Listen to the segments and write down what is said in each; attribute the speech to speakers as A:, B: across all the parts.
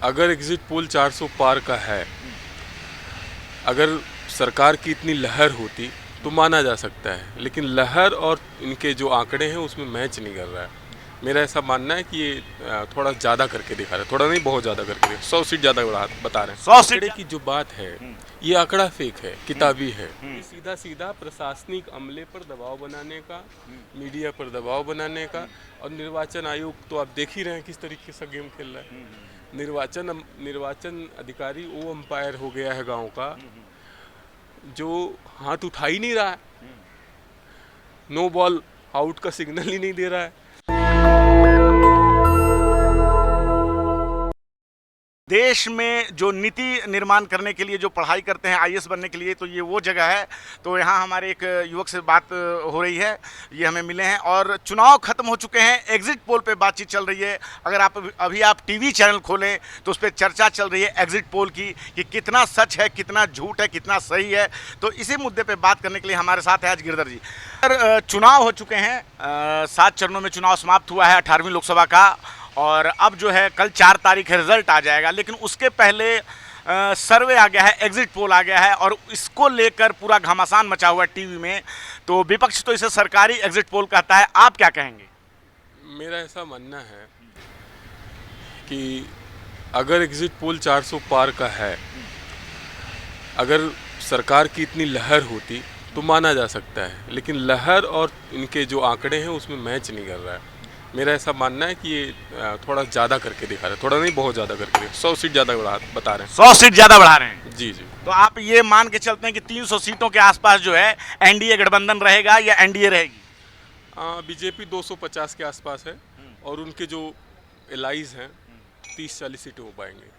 A: अगर exit poll 400 पार का है, अगर सरकार की इतनी लहर होती तो माना जा सकता है, लेकिन लहर और इनके जो आंकड़े हैं उसमें मैच नहीं कर रहा है। मेरा ऐसा मानना है कि ये थोड़ा ज़्यादा करके दिखा रहे हैं, थोड़ा नहीं बहुत ज़्यादा करके 100 सीट ज़्यादा बता रहे हैं।
B: 100 सीट
A: आंकड़े की जो बात है ये आंकड़ा फेक है, किताबी है। ये सीधा सीधा प्रशासनिक अमले पर दबाव बनाने का, मीडिया पर दबाव बनाने का, और निर्वाचन आयोग तो आप देख ही रहे हैं किस तरीके से गेम खेल रहा है। निर्वाचन अधिकारी वो अंपायर हो गया है गांव का, जो हाथ उठा ही नहीं रहा है, नो बॉल आउट का सिग्नल ही नहीं दे रहा है।
B: देश में जो नीति निर्माण करने के लिए जो पढ़ाई करते हैं आईएएस बनने के लिए, तो ये वो जगह है। तो यहाँ हमारे एक युवक से बात हो रही है, ये हमें मिले हैं और चुनाव खत्म हो चुके हैं, एग्जिट पोल पे बातचीत चल रही है। अगर आप टीवी चैनल खोलें तो उस पर चर्चा चल रही है एग्जिट पोल की कि कितना सच है, कितना झूठ है, कितना सही है। तो इसी मुद्दे पर बात करने के लिए हमारे साथ है आज गिरधर जी। सर, चुनाव हो चुके हैं, 7 चरणों में चुनाव समाप्त हुआ है 18वीं लोकसभा का, और अब जो है कल 4 तारीख है रिजल्ट आ जाएगा। लेकिन उसके पहले सर्वे आ गया है, एग्जिट पोल आ गया है, और इसको लेकर पूरा घमासान मचा हुआ है टीवी में। तो विपक्ष तो इसे सरकारी एग्जिट पोल कहता है, आप क्या कहेंगे?
A: मेरा ऐसा मानना है कि अगर एग्जिट पोल 400 पार का है, अगर सरकार की इतनी लहर होती तो माना जा सकता है, लेकिन लहर और इनके जो आंकड़े हैं उसमें मैच नहीं कर रहा है। मेरा ऐसा मानना है कि ये थोड़ा ज़्यादा करके दिखा रहे हैं, थोड़ा नहीं बहुत ज़्यादा करके 100 सीट ज़्यादा बता रहे हैं।
B: 100 सीट ज़्यादा बढ़ा रहे हैं?
A: जी जी।
B: तो आप ये मान के चलते हैं कि 300 सीटों के आसपास जो है एनडीए गठबंधन रहेगा या एनडीए रहेगी?
A: बीजेपी 250 के आसपास है, और उनके जो एलाइज हैं 30-40 सीटें हो पाएंगे।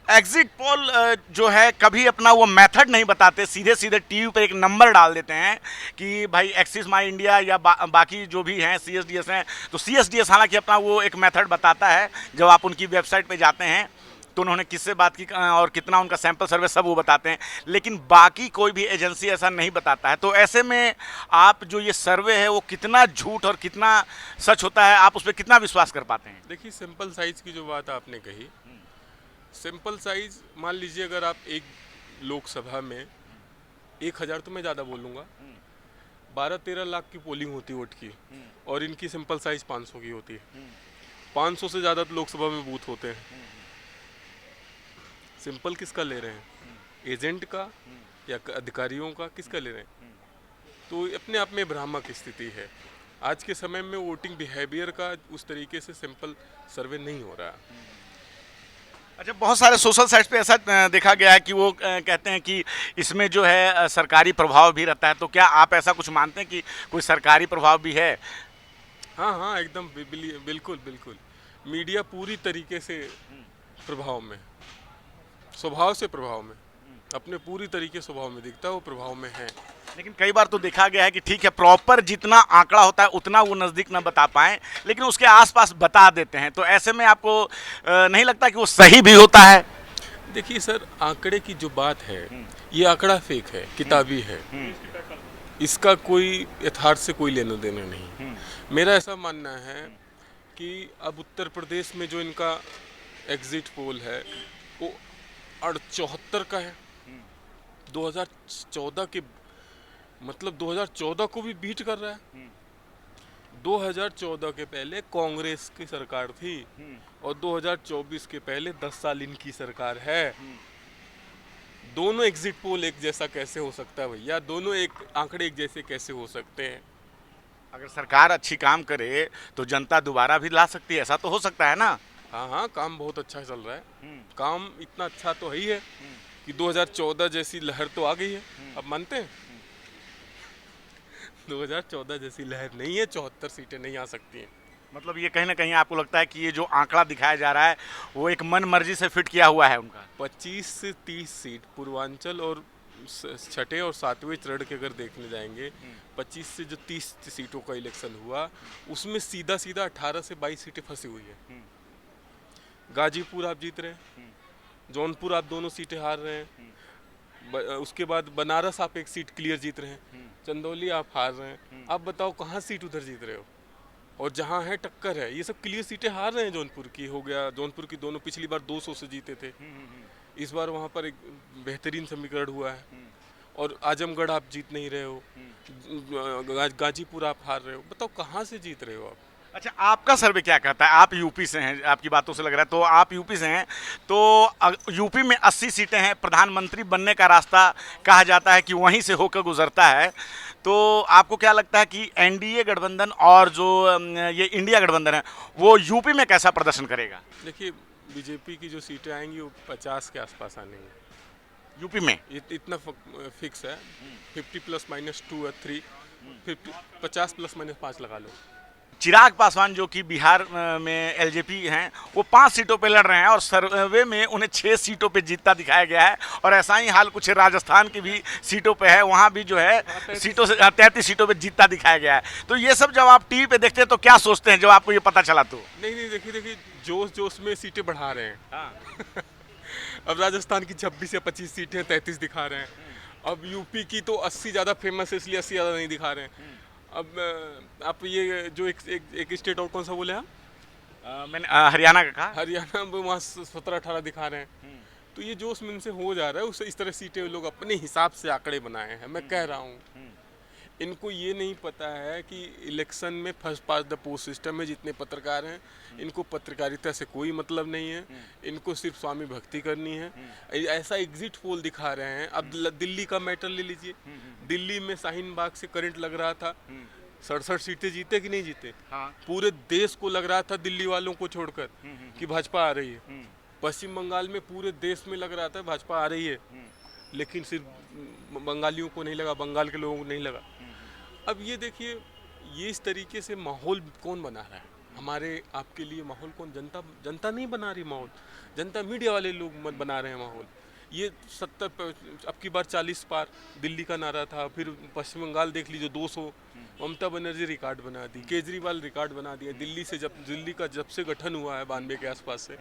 B: एग्जिट पोल जो है कभी अपना वो मेथड नहीं बताते, सीधे सीधे टीवी पर एक नंबर डाल देते हैं कि भाई एक्सिस माई इंडिया या बाकी जो भी हैं सीएसडीएस हैं, तो सीएसडीएस हालांकि अपना वो एक मेथड बताता है। जब आप उनकी वेबसाइट पे जाते हैं तो उन्होंने किससे बात की और कितना उनका सैंपल सर्वे सब वो बताते हैं, लेकिन बाकी कोई भी एजेंसी ऐसा नहीं बताता है। तो ऐसे में आप जो ये सर्वे है वो कितना झूठ और कितना सच होता है, आप उस पर कितना विश्वास कर पाते हैं?
A: देखिए, सिंपल साइज की जो बात आपने कही, सिंपल साइज मान लीजिए अगर आप एक लोकसभा में 1000, तो मैं ज़्यादा बोलूँगा, 12-13 लाख की पोलिंग होती है वोट की, और इनकी सिंपल साइज 500 की होती है। 500 से ज़्यादा तो लोकसभा में बूथ होते हैं। सिंपल किसका ले रहे हैं, एजेंट का या अधिकारियों का, किसका ले रहे हैं? तो अपने आप में भ्रामक स्थिति है। आज के समय में वोटिंग बिहेवियर का उस तरीके से सिंपल सर्वे नहीं हो रहा है।
B: अच्छा, बहुत सारे सोशल साइट्स पे ऐसा देखा गया है कि वो कहते हैं कि इसमें जो है सरकारी प्रभाव भी रहता है। तो क्या आप ऐसा कुछ मानते हैं कि कोई सरकारी प्रभाव भी है?
A: हाँ हाँ, एकदम बिल्कुल बिल्कुल। मीडिया पूरी तरीके से प्रभाव में, स्वभाव से प्रभाव में, अपने पूरी तरीके स्वभाव में दिखता है, वो प्रभाव में है।
B: लेकिन कई बार तो देखा गया है कि ठीक है, प्रॉपर जितना आंकड़ा होता है उतना वो नज़दीक न बता पाएं, लेकिन उसके आसपास बता देते हैं। तो ऐसे में आपको नहीं लगता कि वो सही भी होता है?
A: देखिए सर, आंकड़े की जो बात है ये आंकड़ा फेक है, किताबी है। इसका कोई यथार्थ से कोई लेना देना नहीं। मेरा ऐसा मानना है कि अब उत्तर प्रदेश में जो इनका एग्जिट पोल है वो 74 का है। 2014 के, मतलब 2014 को भी बीट कर रहा है। 2014 के पहले कांग्रेस की सरकार थी, और 2024 के पहले 10 साल इनकी सरकार है। दोनों एग्जिट पोल एक जैसा कैसे हो सकता है भैया? दोनों एक आंकड़े एक जैसे कैसे हो सकते हैं?
B: अगर सरकार अच्छी काम करे तो जनता दोबारा भी ला सकती है, ऐसा तो हो सकता है ना?
A: हाँ हाँ, काम बहुत अच्छा चल रहा है। काम इतना अच्छा तो है ही है कि 2014 जैसी लहर तो आ गई है। अब मानते हैं 2014 जैसी लहर नहीं है, 74 सीटें नहीं आ सकती हैं।
B: मतलब ये कहीं ना कहीं आपको लगता है कि ये जो आंकड़ा दिखाया जा रहा है वो एक मन मर्जी से फिट किया हुआ है उनका?
A: 25 से 30 सीट पूर्वांचल और छठे और 7वें चरण के अगर देखने जाएंगे, 25 से जो 30 सीटों का इलेक्शन हुआ उसमें सीधा सीधा 18 से 22 सीटें फंसी हुई है। गाजीपुर आप जीत रहे हैं, जौनपुर आप दोनों सीटें हार रहे हैं, उसके बाद बनारस आप एक सीट क्लियर जीत रहे हैं, चंदौली आप हार रहे हैं। आप बताओ कहाँ सीट उधर जीत रहे हो? और जहाँ है टक्कर है, ये सब क्लियर सीटें हार रहे हैं। जौनपुर की हो गया, जौनपुर की दोनों पिछली बार 200 से जीते थे, इस बार वहाँ पर एक बेहतरीन समीकरण हुआ है। और आजमगढ़ आप जीत नहीं रहे हो, गाजीपुर आप हार रहे हो, बताओ कहाँ से जीत रहे हो आप?
B: अच्छा, आपका सर्वे क्या कहता है? आप यूपी से हैं, आपकी बातों से लग रहा है, तो आप यूपी से हैं, तो यूपी में 80 सीटें हैं, प्रधानमंत्री बनने का रास्ता कहा जाता है कि वहीं से होकर गुजरता है। तो आपको क्या लगता है कि एनडीए गठबंधन और जो ये इंडिया गठबंधन है वो यूपी में कैसा प्रदर्शन करेगा?
A: देखिए, बीजेपी की जो सीटें आएंगी वो 50 के आसपास आने हैं
B: यूपी में
A: इतना फिक्स है। 50 प्लस माइनस 2 या 3, 50 प्लस माइनस 5 लगा लो।
B: चिराग पासवान जो कि बिहार में एलजेपी हैं, वो 5 सीटों पे लड़ रहे हैं और सर्वे में उन्हें 6 सीटों पे जीतता दिखाया गया है। और ऐसा ही हाल कुछ राजस्थान की भी सीटों पे है, वहाँ भी जो है सीटों से 33 सीटों पे जीतता दिखाया गया है। तो ये सब जब आप टीवी पे देखते हैं तो क्या सोचते हैं जब आपको ये पता चला? तो
A: नहीं, देखिए, जोश जोश में सीटें बढ़ा रहे हैं। अब राजस्थान की 26 या 25 सीटें 33 दिखा रहे हैं। अब यूपी की तो 80 ज़्यादा फेमस है, इसलिए 80 ज़्यादा नहीं दिखा रहे हैं। अब आप ये जो एक स्टेट और कौन सा बोले आप?
B: मैंने हरियाणा का कहा।
A: हरियाणा में वहाँ 17-18 दिखा रहे हैं। तो ये जोश में से हो जा रहा है, उससे इस तरह सीटें लोग अपने हिसाब से आंकड़े बनाए हैं। मैं कह रहा हूँ, इनको ये नहीं पता है कि इलेक्शन में first pass the post system में जितने पत्रकार हैं, इनको पत्रकारिता से कोई मतलब नहीं है। इनको सिर्फ स्वामी भक्ति करनी है। ऐसा एग्जिट पोल दिखा रहे हैं। अब दिल्ली का मैटर ले लीजिए। दिल्ली में शाहीन बाग से करंट लग रहा था, 67 सीटें जीते कि नहीं जीते?
B: हाँ।
A: पूरे देश को लग रहा था, दिल्ली वालों को छोड़कर, कि भाजपा आ रही है। पश्चिम बंगाल में पूरे देश में लग रहा था भाजपा आ रही है, लेकिन सिर्फ बंगालियों को नहीं लगा, बंगाल के लोगों को नहीं लगा। अब ये देखिए, ये इस तरीके से माहौल कौन बना रहा है? हमारे आपके लिए माहौल कौन? जनता नहीं बना रही माहौल, जनता मीडिया वाले लोग बना रहे हैं माहौल। ये 70 अब की बार 40 पार दिल्ली का नारा था। फिर पश्चिम बंगाल देख लीजिए 200। ममता बनर्जी रिकॉर्ड बना दी, केजरीवाल रिकॉर्ड बना दिया। दिल्ली का जब से गठन हुआ है 92 के आसपास से,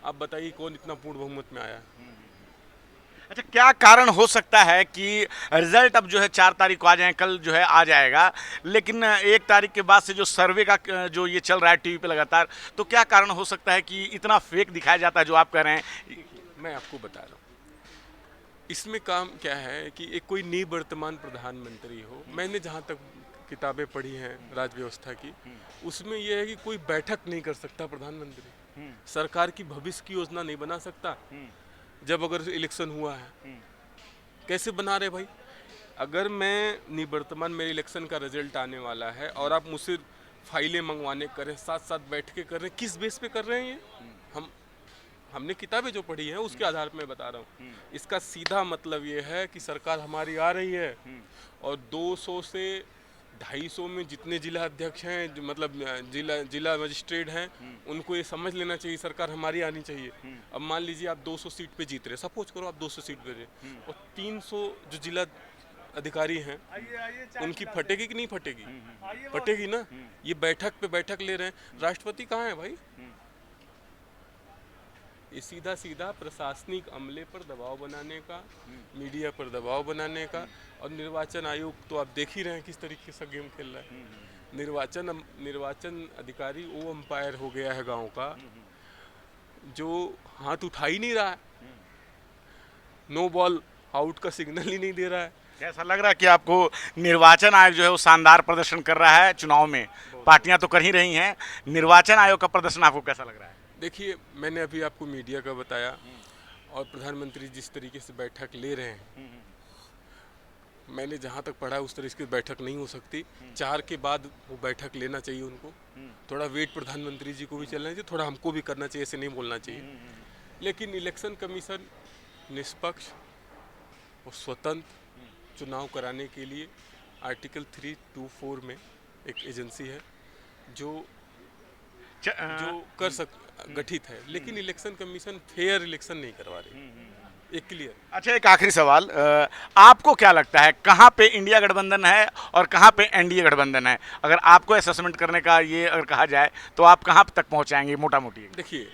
A: आप बताइए कौन इतना पूर्ण बहुमत में आया है?
B: अच्छा, क्या कारण हो सकता है कि रिजल्ट अब जो है 4 तारीख को आ जाए, कल जो है आ जाएगा, लेकिन 1 तारीख के बाद से जो सर्वे का जो ये चल रहा है टीवी पे लगातार, तो क्या कारण हो सकता है कि इतना फेक दिखाया जाता है जो आप कह रहे हैं?
A: मैं आपको बता रहा हूँ, इसमें काम क्या है कि एक कोई निवर्तमान प्रधानमंत्री हो। मैंने जहाँ तक किताबें पढ़ी हैं राज व्यवस्था की, उसमें यह है कि कोई बैठक नहीं कर सकता प्रधानमंत्री, सरकार की भविष्य की योजना नहीं बना सकता जब अगर इलेक्शन हुआ है। कैसे बना रहे भाई? अगर मैं निवर्तमान, मेरे इलेक्शन का रिजल्ट आने वाला है और आप मुझसे फाइलें मंगवाने करें, साथ साथ बैठ के कर रहे हैं, किस बेस पे कर रहे हैं ये? हमने किताबें जो पढ़ी हैं उसके आधार पर मैं बता रहा हूँ। इसका सीधा मतलब ये है कि सरकार हमारी आ रही है और 200 से 250 में जितने जिला अध्यक्ष हैं, मतलब जिला मजिस्ट्रेट हैं, उनको ये समझ लेना चाहिए सरकार हमारी आनी चाहिए। अब मान लीजिए आप 200 सीट पे जीत रहे, सपोज करो आप 200 सीट पे रहे, और 300 जो जिला अधिकारी हैं उनकी फटेगी कि नहीं फटेगी? फटेगी ना। ये बैठक पे बैठक ले रहे हैं। राष्ट्रपति कहाँ है भाई? ये सीधा सीधा प्रशासनिक अमले पर दबाव बनाने का, मीडिया पर दबाव बनाने का। और निर्वाचन आयोग तो आप देख ही रहे हैं किस तरीके से गेम खेल रहा है। निर्वाचन अधिकारी वो अंपायर हो गया है गांव का, जो हाथ उठा ही नहीं रहा है, नो बॉल आउट का सिग्नल ही नहीं दे रहा है।
B: ऐसा लग रहा है कि आपको निर्वाचन आयोग जो है वो शानदार प्रदर्शन कर रहा है चुनाव में? पार्टियां तो कर ही रही हैं, निर्वाचन आयोग का प्रदर्शन आपको कैसा लग रहा है?
A: देखिए, मैंने अभी आपको मीडिया का बताया, और प्रधानमंत्री जिस तरीके से बैठक ले रहे हैं, मैंने जहाँ तक पढ़ा उस तरीके की बैठक नहीं हो सकती। 4 के बाद वो बैठक लेना चाहिए उनको। थोड़ा वेट प्रधानमंत्री जी को भी चलना चाहिए, थोड़ा हमको भी करना चाहिए, ऐसे नहीं बोलना चाहिए। लेकिन इलेक्शन कमीशन निष्पक्ष और स्वतंत्र चुनाव कराने के लिए आर्टिकल 324 में एक एजेंसी है जो गठित है, लेकिन इलेक्शन कमीशन फेयर इलेक्शन नहीं करवा रही। एक क्लियर।
B: अच्छा, एक आखिरी सवाल, आपको क्या लगता है कहाँ पे इंडिया गठबंधन है और कहाँ पे एनडीए गठबंधन है? अगर आपको असेसमेंट करने का ये अगर कहा जाए तो आप कहाँ तक पहुँचाएंगे मोटा मोटी?
A: देखिए,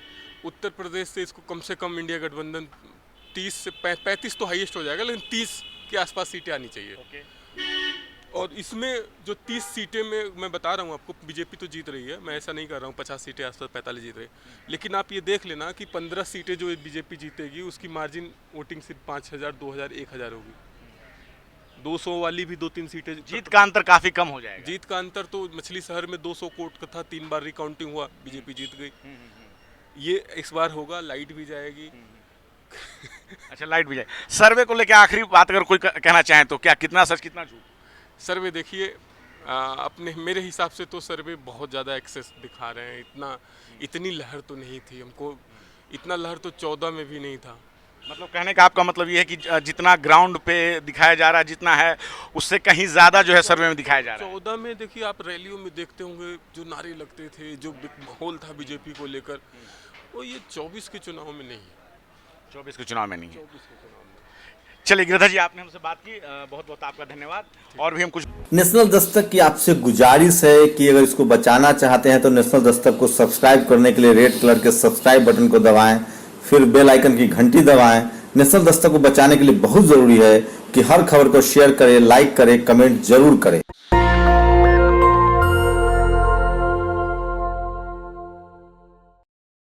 A: उत्तर प्रदेश से इसको कम से कम इंडिया गठबंधन 30 से 35 तो हाईएस्ट हो जाएगा, लेकिन 30 के आसपास सीटें आनी चाहिए। और इसमें जो 30 सीटें में मैं बता रहा हूँ आपको, बीजेपी तो जीत रही है, मैं ऐसा नहीं कर रहा हूँ 50 सीटें आसपास 45 जीत रही है, लेकिन आप ये देख लेना कि 15 सीटें जो बीजेपी जीतेगी उसकी मार्जिन वोटिंग सिर्फ 5000, 2000, 1000 होगी। 200 वाली भी 2-3 सीटें,
B: जीत का अंतर काफी कम हो जाएगा।
A: जीत का अंतर तो मछली शहर में 200 वोट का था, 3 बार रिकाउंटिंग हुआ, बीजेपी जीत गई। ये इस बार होगा, लाइट भी जाएगी।
B: अच्छा, लाइट भी जाए। सर्वे को लेकर आखिरी बात अगर कोई कहना चाहे तो क्या, कितना सच कितना झूठ?
A: सर्वे देखिए, अपने मेरे हिसाब से तो सर्वे बहुत ज़्यादा एक्सेस दिखा रहे हैं। इतनी लहर तो नहीं थी, हमको इतना लहर तो 14 में भी नहीं था।
B: मतलब कहने का आपका मतलब ये है कि जितना ग्राउंड पे दिखाया जा रहा है, जितना है उससे कहीं ज़्यादा जो है सर्वे में दिखाया जा रहा है।
A: 14 में देखिए, आप रैलियों में देखते होंगे जो नारे लगते थे, जो माहौल था बीजेपी को लेकर, वो ये 24 के चुनाव में नहीं है।
B: 24 के चुनाव में नहीं है।
A: 24 के चुनाव में।
B: चलिए गिरिधर जी, आपने हमसे बात की, बहुत बहुत आपका धन्यवाद। और भी हम कुछ
C: नेशनल दस्तक की आपसे गुजारिश है कि अगर इसको बचाना चाहते हैं तो नेशनल दस्तक को सब्सक्राइब करने के लिए रेड कलर के सब्सक्राइब बटन को दबाएं, फिर बेल आइकन की घंटी दबाएं। नेशनल दस्तक को बचाने के लिए बहुत जरूरी है कि हर खबर को शेयर करें, लाइक करें, कमेंट जरूर करें।